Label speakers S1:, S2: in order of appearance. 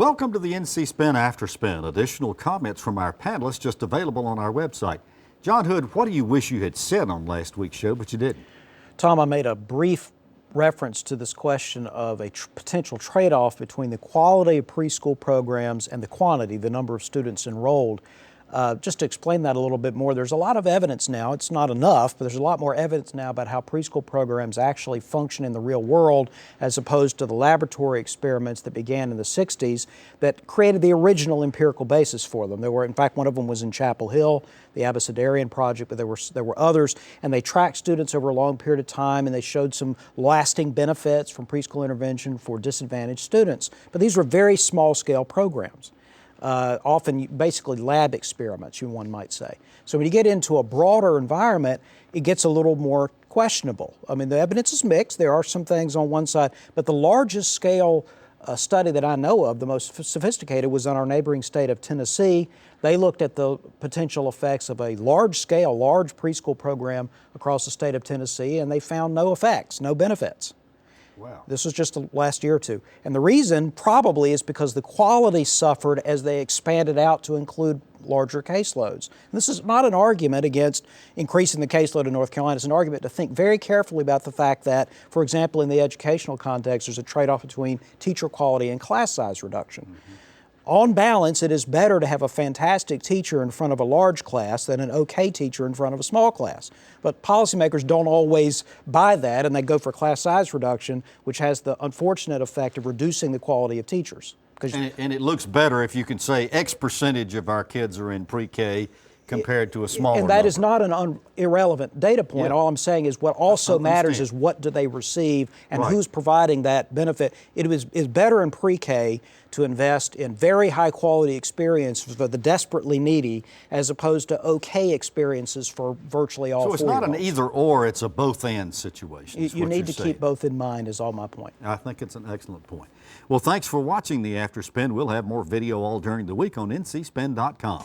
S1: Welcome to the NC Spin After Spin. Additional comments from our panelists just available on our website. John Hood, what do you wish you had said on last week's show, but you didn't?
S2: Tom, I made a brief reference to this question of a potential trade-off between the quality of preschool programs and the quantity, the number of students enrolled. Just to explain that a little bit more, there's a lot of evidence now, it's not enough, but there's a lot more evidence now about how preschool programs actually function in the real world as opposed to the laboratory experiments that began in the 60s that created the original empirical basis for them. There were, in fact, one of them was in Chapel Hill, the Abecedarian project, but there were others, and they tracked students over a long period of time and they showed some lasting benefits from preschool intervention for disadvantaged students. But these were very small scale programs. Often basically lab experiments, one might say. So when you get into a broader environment, it gets a little more questionable. I mean, the evidence is mixed. There are some things on one side, but the largest scale study that I know of, the most sophisticated, was in our neighboring state of Tennessee. They looked at the potential effects of a large preschool program across the state of Tennessee, and they found no effects, no benefits.
S1: Wow.
S2: This was just the last year or two. And the reason probably is because the quality suffered as they expanded out to include larger caseloads. And this is not an argument against increasing the caseload in North Carolina. It's an argument to think very carefully about the fact that, for example, in the educational context, there's a trade-off between teacher quality and class size reduction. Mm-hmm. On balance, it is better to have a fantastic teacher in front of a large class than an okay teacher in front of a small class. But policymakers don't always buy that, and they go for class size reduction, which has the unfortunate effect of reducing the quality of teachers.
S1: And it looks better if you can say X percentage of our kids are in pre-K compared to a smaller
S2: And that
S1: number.
S2: is not an irrelevant data point.
S1: Yeah.
S2: All I'm saying is what also matters is what do they receive and
S1: Right.
S2: who's providing that benefit. It is better in pre-K to invest in very high quality experiences for the desperately needy as opposed to okay experiences for virtually all.
S1: So it's not an either or, it's a both and situation.
S2: You need to keep both in mind is all my point.
S1: I think it's an excellent point. Well, thanks for watching the After Spin. We'll have more video all during the week on ncspin.com.